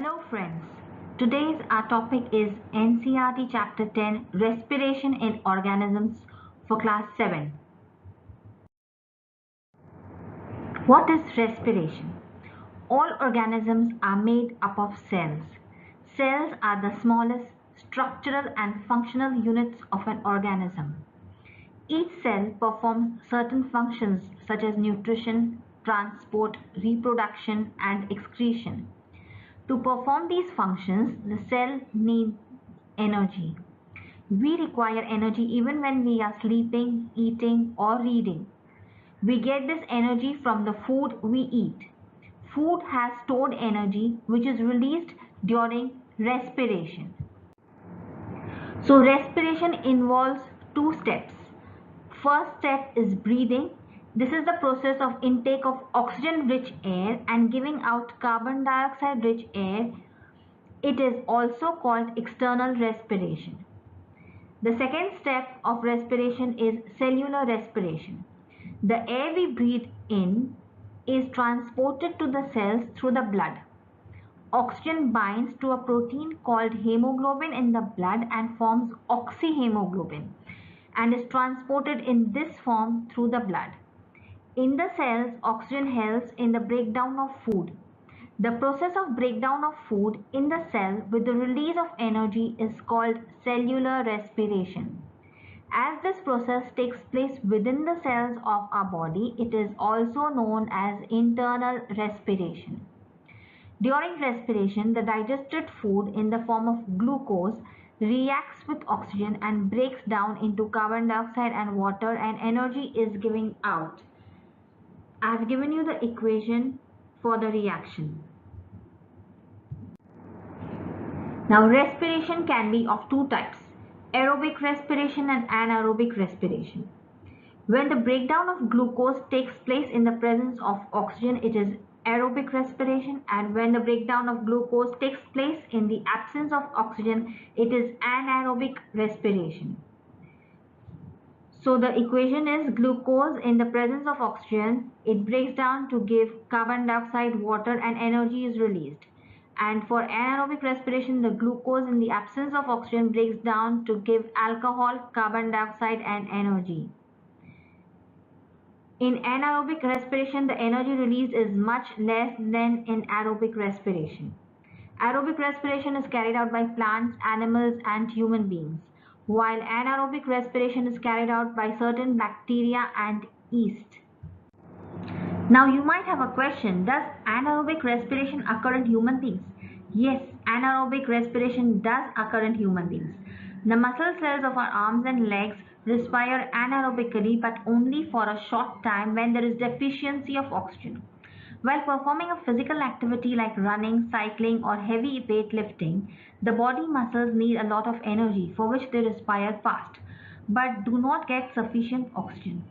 Hello friends. Today's our topic is NCERT chapter 10 Respiration in Organisms for class 7. What is respiration? All organisms are made up of cells. Cells are the smallest structural and functional units of an organism. Each cell performs certain functions such as nutrition, transport, reproduction and excretion. To perform these functions, the cell needs energy. We require energy even when we are sleeping, eating, or reading. We get this energy from the food we eat. Food has stored energy which is released during respiration. So, respiration involves two steps. First step is breathing. This is the process of intake of oxygen rich air and giving out carbon dioxide rich air. It is also called external respiration. The second step of respiration is cellular respiration. The air we breathe in is transported to the cells through the blood. Oxygen binds to a protein called hemoglobin in the blood and forms oxyhemoglobin and is transported in this form through the blood. In the cells, oxygen helps in the breakdown of food. The process of breakdown of food in the cell with the release of energy is called cellular respiration. As this process takes place within the cells of our body, it is also known as internal respiration. During respiration, the digested food in the form of glucose reacts with oxygen and breaks down into carbon dioxide and water, and energy is given out. I have given you the equation for the reaction. Now, respiration can be of two types: aerobic respiration and anaerobic respiration. When the breakdown of glucose takes place in the presence of oxygen, it is aerobic respiration, and when the breakdown of glucose takes place in the absence of oxygen, it is anaerobic respiration. So the equation is glucose in the presence of oxygen, it breaks down to give carbon dioxide, water, and energy is released. And for anaerobic respiration, the glucose in the absence of oxygen breaks down to give alcohol, carbon dioxide, and energy. In anaerobic respiration, the energy released is much less than in aerobic respiration. Aerobic respiration is carried out by plants, animals, and human beings, while anaerobic respiration is carried out by certain bacteria and yeast. Now you might have a question, does anaerobic respiration occur in human beings? Yes, anaerobic respiration does occur in human beings. The muscle cells of our arms and legs respire anaerobically, but only for a short time when there is deficiency of oxygen. While performing a physical activity like running, cycling, or heavy weightlifting, the body muscles need a lot of energy for which they respire fast, but do not get sufficient oxygen.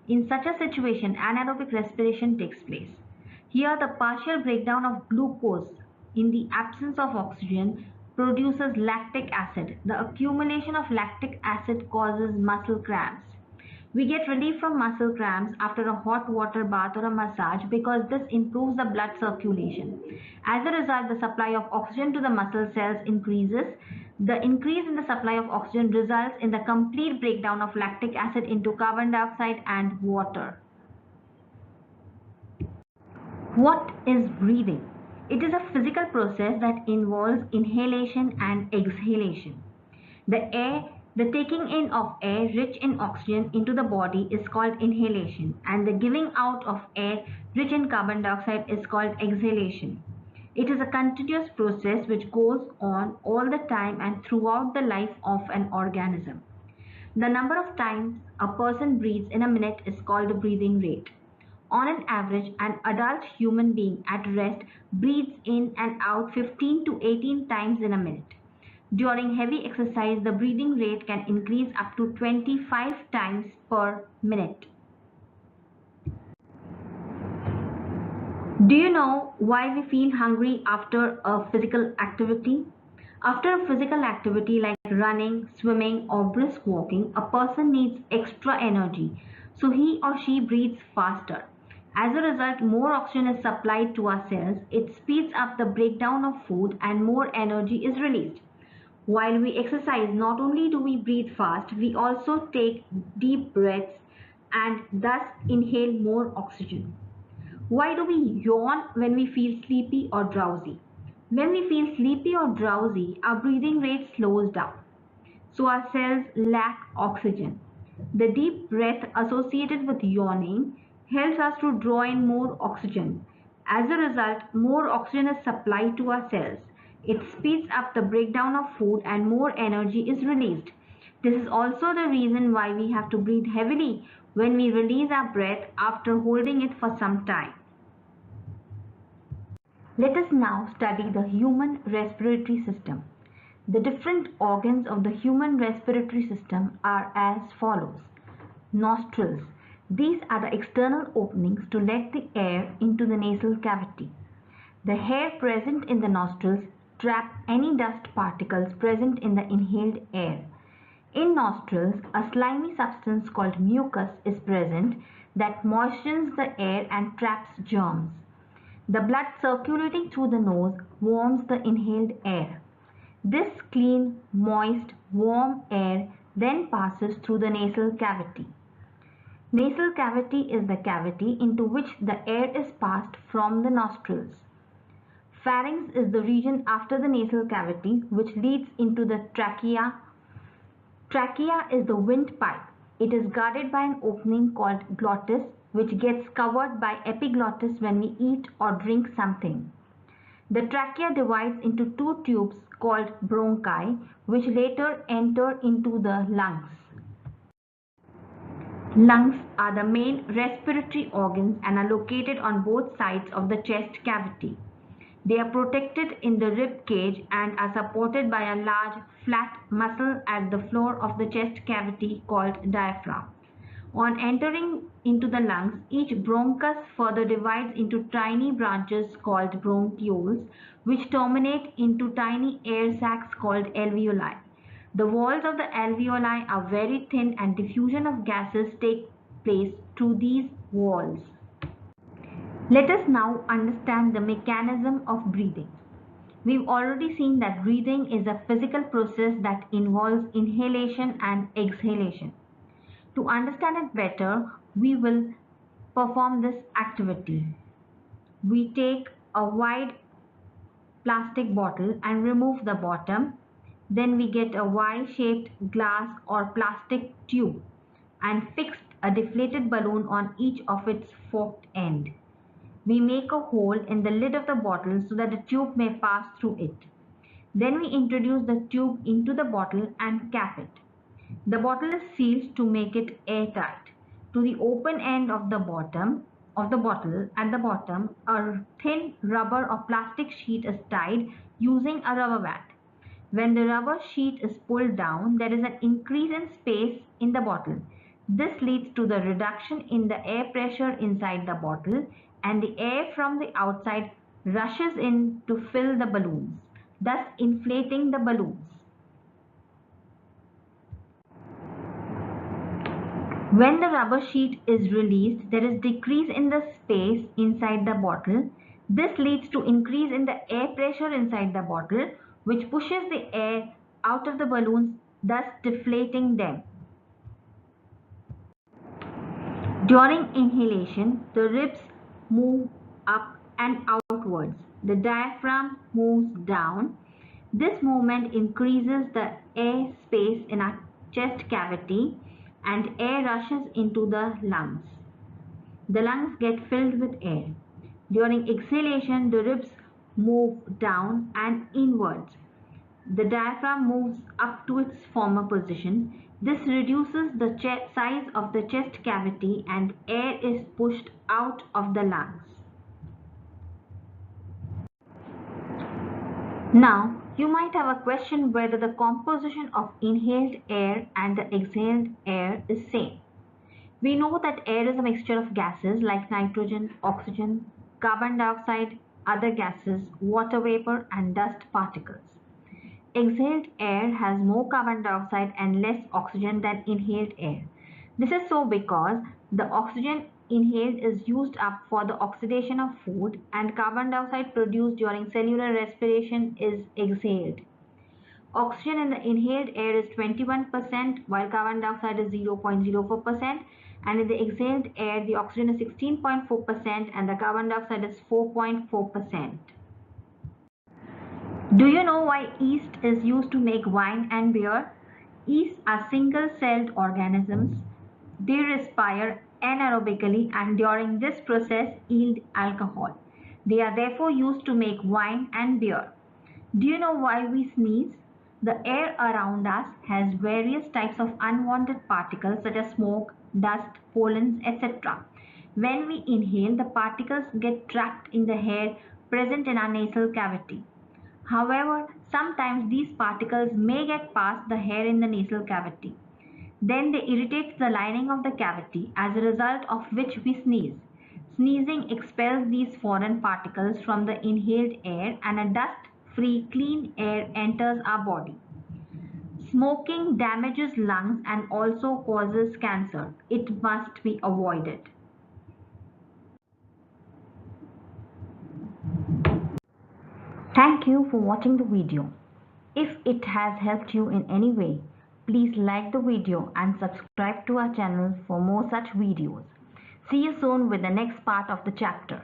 In such a situation, anaerobic respiration takes place. Here, the partial breakdown of glucose in the absence of oxygen produces lactic acid. The accumulation of lactic acid causes muscle cramps. We get relief from muscle cramps after a hot water bath or a massage because this improves the blood circulation. As a result, the supply of oxygen to the muscle cells increases. The increase in the supply of oxygen results in the complete breakdown of lactic acid into carbon dioxide and water. What is breathing? It is a physical process that involves inhalation and exhalation. The taking in of air rich in oxygen into the body is called inhalation, and the giving out of air rich in carbon dioxide is called exhalation. It is a continuous process which goes on all the time and throughout the life of an organism. The number of times a person breathes in a minute is called the breathing rate. On an average, an adult human being at rest breathes in and out 15 to 18 times in a minute. During heavy exercise, the breathing rate can increase up to 25 times per minute. Do you know why we feel hungry after a physical activity? After a physical activity like running, swimming, or brisk walking, a person needs extra energy, so he or she breathes faster. As a result, more oxygen is supplied to our cells, it speeds up the breakdown of food, and more energy is released. While we exercise, not only do we breathe fast, we also take deep breaths and thus inhale more oxygen. Why do we yawn when we feel sleepy or drowsy? When we feel sleepy or drowsy, our breathing rate slows down, so our cells lack oxygen. The deep breath associated with yawning helps us to draw in more oxygen. As a result, more oxygen is supplied to our cells. It speeds up the breakdown of food and more energy is released. This is also the reason why we have to breathe heavily when we release our breath after holding it for some time. Let us now study the human respiratory system. The different organs of the human respiratory system are as follows. Nostrils. These are the external openings to let the air into the nasal cavity. The hair present in the nostrils trap any dust particles present in the inhaled air. In nostrils, a slimy substance called mucus is present that moistens the air and traps germs. The blood circulating through the nose warms the inhaled air. This clean, moist, warm air then passes through the nasal cavity. Nasal cavity is the cavity into which the air is passed from the nostrils. Pharynx is the region after the nasal cavity which leads into the trachea. Trachea is the windpipe. It is guarded by an opening called glottis, which gets covered by epiglottis when we eat or drink something. The trachea divides into two tubes called bronchi, which later enter into the lungs. Lungs are the main respiratory organs and are located on both sides of the chest cavity. They are protected in the rib cage and are supported by a large flat muscle at the floor of the chest cavity called diaphragm. On entering into the lungs, each bronchus further divides into tiny branches called bronchioles, which terminate into tiny air sacs called alveoli. The walls of the alveoli are very thin and diffusion of gases take place through these walls. Let us now understand the mechanism of breathing. We've already seen that breathing is a physical process that involves inhalation and exhalation. To understand it better, we will perform this activity. We take a wide plastic bottle and remove the bottom. Then we get a Y-shaped glass or plastic tube and fix a deflated balloon on each of its forked end. We make a hole in the lid of the bottle so that the tube may pass through it. Then we introduce the tube into the bottle and cap it. The bottle is sealed to make it airtight. To the open end of the bottle at the bottom, a thin rubber or plastic sheet is tied using a rubber band. When the rubber sheet is pulled down, there is an increase in space in the bottle. This leads to the reduction in the air pressure inside the bottle, and the air from the outside rushes in to fill the balloons, thus inflating the balloons. When the rubber sheet is released, there is decrease in the space inside the bottle. This leads to increase in the air pressure inside the bottle, which pushes the air out of the balloons, thus deflating them. During inhalation, the ribs move up and outwards. The diaphragm moves down. This movement increases the air space in our chest cavity and air rushes into the lungs. The lungs get filled with air. During exhalation, the ribs move down and inwards. The diaphragm moves up to its former position. This reduces the size of the chest cavity and air is pushed out of the lungs. Now, you might have a question whether the composition of inhaled air and the exhaled air is same. We know that air is a mixture of gases like nitrogen, oxygen, carbon dioxide, other gases, water vapor, and dust particles. Exhaled air has more carbon dioxide and less oxygen than inhaled air. This is so because the oxygen inhaled is used up for the oxidation of food, and carbon dioxide produced during cellular respiration is exhaled. Oxygen in the inhaled air is 21%, while carbon dioxide is 0.04%, and in the exhaled air, the oxygen is 16.4% and the carbon dioxide is 4.4%. Do you know why yeast is used to make wine and beer? Yeasts are single-celled organisms. They respire anaerobically and during this process yield alcohol. They are therefore used to make wine and beer. Do you know why we sneeze? The air around us has various types of unwanted particles such as smoke, dust, pollens, etc. When we inhale, the particles get trapped in the air present in our nasal cavity. However, sometimes these particles may get past the hair in the nasal cavity. Then they irritate the lining of the cavity, as a result of which we sneeze. Sneezing expels these foreign particles from the inhaled air and a dust-free clean air enters our body. Smoking damages lungs and also causes cancer. It must be avoided. Thank you for watching the video. If it has helped you in any way, please like the video and subscribe to our channel for more such videos. See you soon with the next part of the chapter.